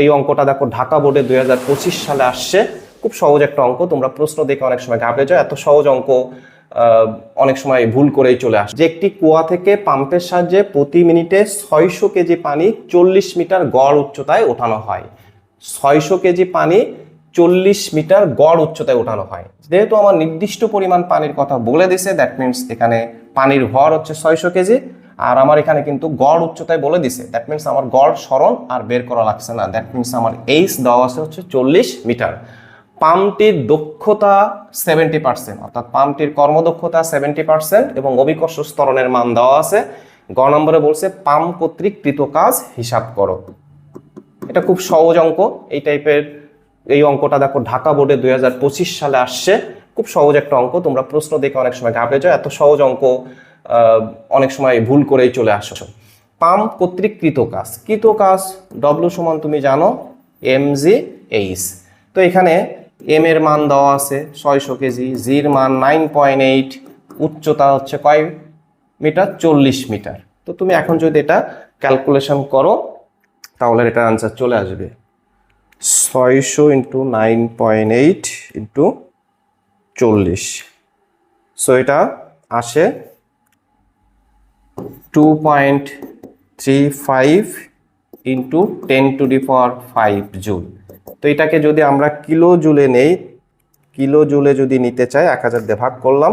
এই অঙ্কটা দেখো ঢাকা বোর্ডে 2025 সালে আসছে। খুব সহজ একটা অঙ্ক, তোমরা প্রশ্ন দেখে অনেক সময় ঘাবড়ে যাও, এত সহজ অঙ্ক অনেক সময় ভুল করেই চলে আসে। যে একটি কুয়া থেকে পাম্পের সাহায্যে প্রতি মিনিটে 600 কেজি পানি 40 মিটার গড় উচ্চতায় ওঠানো হয়। 600 কেজি পানি 40 মিটার গড় উচ্চতায় ওঠানো হয়। যেহেতু আমার নির্দিষ্ট পরিমাণ পানির কথা বলে দিছে, দ্যাট মিনস এখানে পানির ভর হচ্ছে 600 কেজি, আর আমার এখানে কিন্তু গড় উচ্চতায় বলে দিছে, দ্যাট মিনস আমার গড় সরণ আর বের করা লাগছে না। দ্যাট মিনস আমার এইচ দেওয়া আছে হচ্ছে 40 মিটার। পাম্পটির দক্ষতা 70%, অর্থাৎ পাম্পটির কর্মদক্ষতা 70% এবং অভিকর্ষ ত্বরণের মান দেওয়া আছে। গ নম্বরে বলছে পাম্প কর্তৃক কৃত কাজ হিসাব করো। এটা খুব সহজ অঙ্ক। এই টাইপের এই অঙ্কটা দেখো ঢাকা বোর্ডে 2025 সালে আসছে। খুব সহজ একটা অঙ্ক, তোমরা প্রশ্ন দেখে অনেক সময় ঘাবড়ে যাও, এত সহজ অঙ্ক অনেক সময় ভুল করেই চলে আসছো। পাম্প কর্তৃক কৃত কাজ, কৃত কাজ ডব্লিউ সমান তুমি জানো mg/h। তো এখানে এম এর মান দেওয়া আছে 600 কেজি, জির মান 9.8, উচ্চতা হচ্ছে কয় মিটার, 40 মিটার। তো তুমি এখন যদি এটা ক্যালকুলেশন করো তাহলে এটা আনসার চলে আসবে 600 ইন্টু 9.8 ইন্টু 40। সো এটা আসে 2.35 ইন্টু 10⁵ জুল। তো এটাকে যদি আমরা কিলো জুলে নেই, কিলো জুলে যদি নিতে চাই 1000 দিয়ে ভাগ করলাম,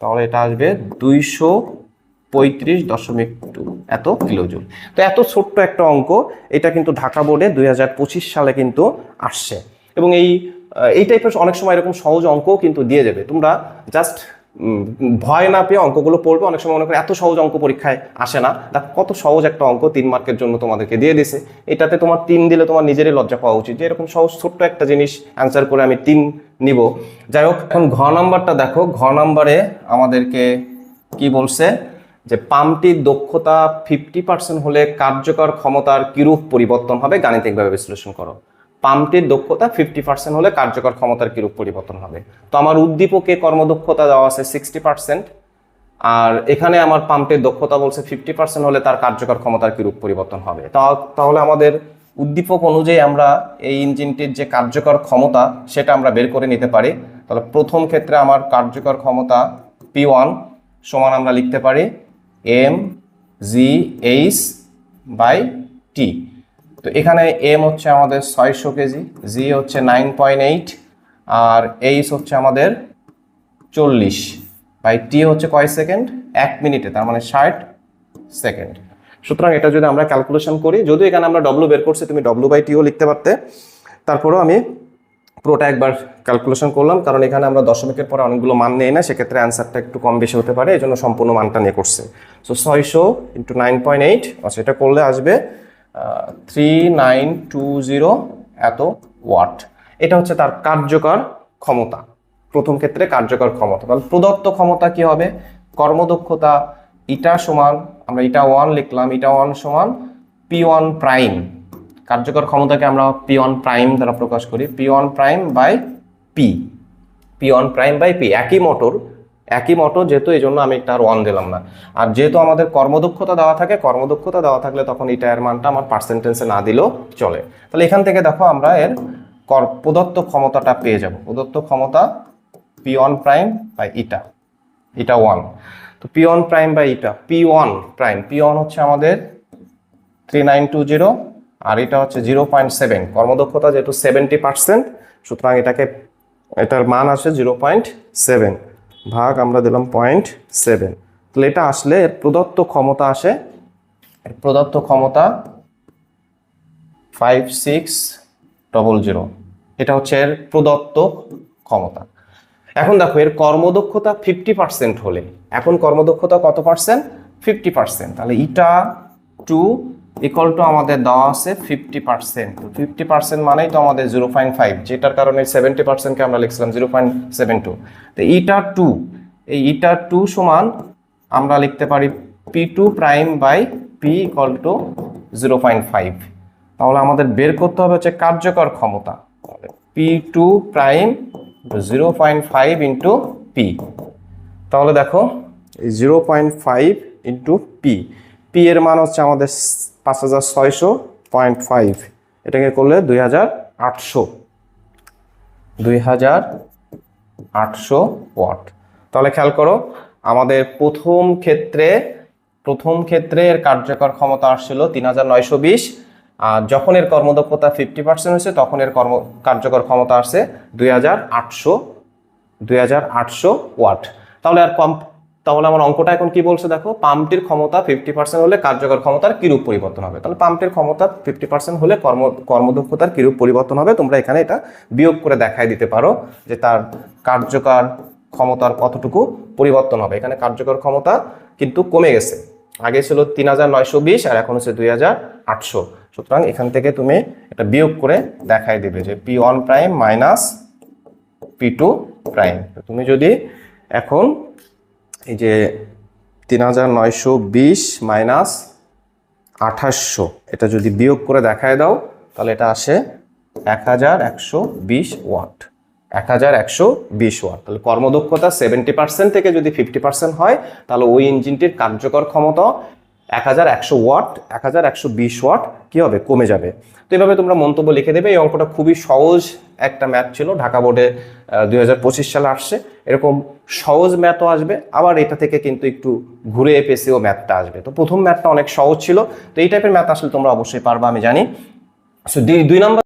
তাহলে এটা আসবে 235.2 এত কিলো জুল। তো এত ছোট্ট একটা অঙ্ক, এটা কিন্তু ঢাকা বোর্ডে 2025 সালে কিন্তু আসছে। এবং এই টাইপের অনেক সময় এরকম সহজ অঙ্কও কিন্তু দিয়ে যাবে, তোমরা জাস্ট ভয় না পেয়ে অঙ্কগুলো পড়বে। অনেক সময় মনে করে এত সহজ অঙ্ক পরীক্ষায় আসে না, দেখ কত সহজ একটা অঙ্ক 3 মার্কের জন্য তোমাদেরকে দিয়ে দিছে। এটাতে তোমার 3 দিলে তোমার নিজেরই লজ্জা পাওয়া উচিত যে এরকম সহজ ছোট্ট একটা জিনিস অ্যান্সার করে আমি 3 নিব। যাই হোক, এখন ঘ নাম্বারটা দেখো। ঘ নাম্বারে আমাদেরকে কি বলছে যে পাম্পটির দক্ষতা 50% হলে কার্যকর ক্ষমতার কিরূপ পরিবর্তন হবে, গাণিতিকভাবে বিশ্লেষণ করো। পাম্পটির দক্ষতা 50% হলে কার্যকর ক্ষমতার কিরূপ পরিবর্তন হবে। তো আমার উদ্দীপকে কর্মদক্ষতা দেওয়া আছে 60%, আর এখানে আমার পাম্পের দক্ষতা বলছে 50% হলে তার কার্যকর ক্ষমতার কিরূপ পরিবর্তন হবে। তাহলে আমাদের উদ্দীপক অনুযায়ী আমরা এই ইঞ্জিনটির যে কার্যকর ক্ষমতা সেটা আমরা বের করে নিতে পারি। তাহলে প্রথম ক্ষেত্রে আমার কার্যকর ক্ষমতা P1 সমান আমরা লিখতে পারি mg/h/t। তো এখানে এম হচ্ছে আমাদের 600 কেজি, জি হচ্ছে 9.8, আর এইচ হচ্ছে আমাদের 40/টি হচ্ছে কয় সেকেন্ড, 1 মিনিটে, তার মানে 60 সেকেন্ড। সুতরাং এটা যদি আমরা ক্যালকুলেশন করি, যদিও এখানে আমরা ডব্লু বের করছি, তুমি w/tও লিখতে পারতে, তারপরেও আমি পুরোটা একবার ক্যালকুলেশন করলাম, কারণ এখানে আমরা দশমিকের পরে অনেকগুলো মান নেই না, সেক্ষেত্রে অ্যান্সারটা একটু কম বেশি হতে পারে, এই জন্য সম্পূর্ণ মানটা নিয়ে করছে। সো 600 ইন্টু 9.8, আচ্ছা এটা করলে আসবে 3920 এত ওয়াট। এটা হচ্ছে তার কার্যকর ক্ষমতা, প্রথম ক্ষেত্রে কার্যকর ক্ষমতা। তাহলে প্রদত্ত ক্ষমতা কি হবে, কর্মদক্ষতা ইটা সমান, আমরা ইটা 1 লিখলাম, ইটা 1 সমান P1 প্রাইম। কার্যকর ক্ষমতাকে আমরা P1 প্রাইম দ্বারা প্রকাশ করি, P1 prime by P, P1 prime by P। একই মোটর যেহেতু, এই জন্য আমি এটা আর 1 দিলাম না। আর যেহেতু আমাদের কর্মদক্ষতা দেওয়া থাকে, কর্মদক্ষতা দেওয়া থাকলে তখন এটা এর মানটা আমার পার্সেন্টেজে না দিলেও চলে। তাহলে এখান থেকে দেখো আমরা এর প্রদত্ত ক্ষমতাটা পেয়ে যাব। প্রদত্ত ক্ষমতা P1 প্রাইম বাই ইটা 1। তো P1 prime by eta, P1 prime, P1 হচ্ছে আমাদের 3920, আর এটা হচ্ছে 0.7। কর্মদক্ষতা যেহেতু 70%, সুতরাং এটার মান আসে 0.7 ভাগ আমরা দিলাম 0.7। তাহলে এটা আসলে এর প্রদত্ত ক্ষমতা আসে, এর প্রদত্ত ক্ষমতা 5600। এটা হচ্ছে এর প্রদত্ত ক্ষমতা। এখন দেখো এর কর্মদক্ষতা 50% হলে, এখন কর্মদক্ষতা কত পার্সেন্ট, 50%। তাহলে ইটা 2 ইকুয়াল টু আমাদের দেওয়া আছে 50%। 50% মানেই তো আমাদের 0.5, যেটার কারণে 70%কে আমরা লিখছিলাম 0.72। তো এই ইটা 2 সমান আমরা লিখতে পারি P2 prime by P equal to 0.5। তাহলে আমাদের বের করতে হবে হচ্ছে কার্যকর ক্ষমতা, P2 প্রাইম 0.5 ইন্টু P। তাহলে দেখো এই 0.5 ইন্টু P, P এর মান হচ্ছে আমাদের 5600.5, এটাকে করলে 2800 ওয়াট। তাহলে খেয়াল করো, আমাদের প্রথম ক্ষেত্রে এর কার্যকর ক্ষমতা আসছিল 3920, আর যখন এর কর্মদক্ষতা 50% হয়েছে তখন এর কার্যকর ক্ষমতা আসছে 2800 ওয়াট। তাহলে আমার অঙ্কটা এখন কি বলছে দেখো, পাম্পটির ক্ষমতা 50% হলে কার্যকর ক্ষমতার কিরূপ পরিবর্তন হবে। তাহলে পাম্পটির ক্ষমতা 50% হলে কর্মদক্ষতার কিরূপ পরিবর্তন হবে, তোমরা এখানে এটা বিয়োগ করে দেখায় দিতে পারো যে তার কার্যকর ক্ষমতার কতটুকু পরিবর্তন হবে। এখানে কার্যকর ক্ষমতা কিন্তু কমে গেছে, আগে ছিল 3920 আর এখন হচ্ছে 2800। সুতরাং এখান থেকে তুমি এটা বিয়োগ করে দেখাই দিবে যে P1 prime minus P2 prime. তুমি যদি এখন এই যে 3920 মাইনাস 2800 এটা যদি বিয়োগ করে দেখায় দাও, তাহলে এটা আসে 1120 ওয়াট। 1120 ওয়াট। তাহলে কর্মদক্ষতা 70% থেকে যদি 50% হয়, তাহলে ওই ইঞ্জিনটির কার্যকর ক্ষমতা 1100 ওয়াট, 1120 ওয়াট কি হবে, কমে যাবে। তো এইভাবে তোমরা মন্তব্য লিখে দেবে। এই অঙ্কটা খুবই সহজ একটা ম্যাথ ছিল, ঢাকা বোর্ডে 2025 সালে আসছে। এরকম সহজ ম্যাথও আসবে, আবার এটা থেকে কিন্তু একটু ঘুরে পেঁচেও ম্যাথটা আসবে। তো প্রথম ম্যাথটা অনেক সহজ ছিল, তো এই টাইপের ম্যাথ আসলে তোমরা অবশ্যই পারবা আমি জানি। 2 নম্বর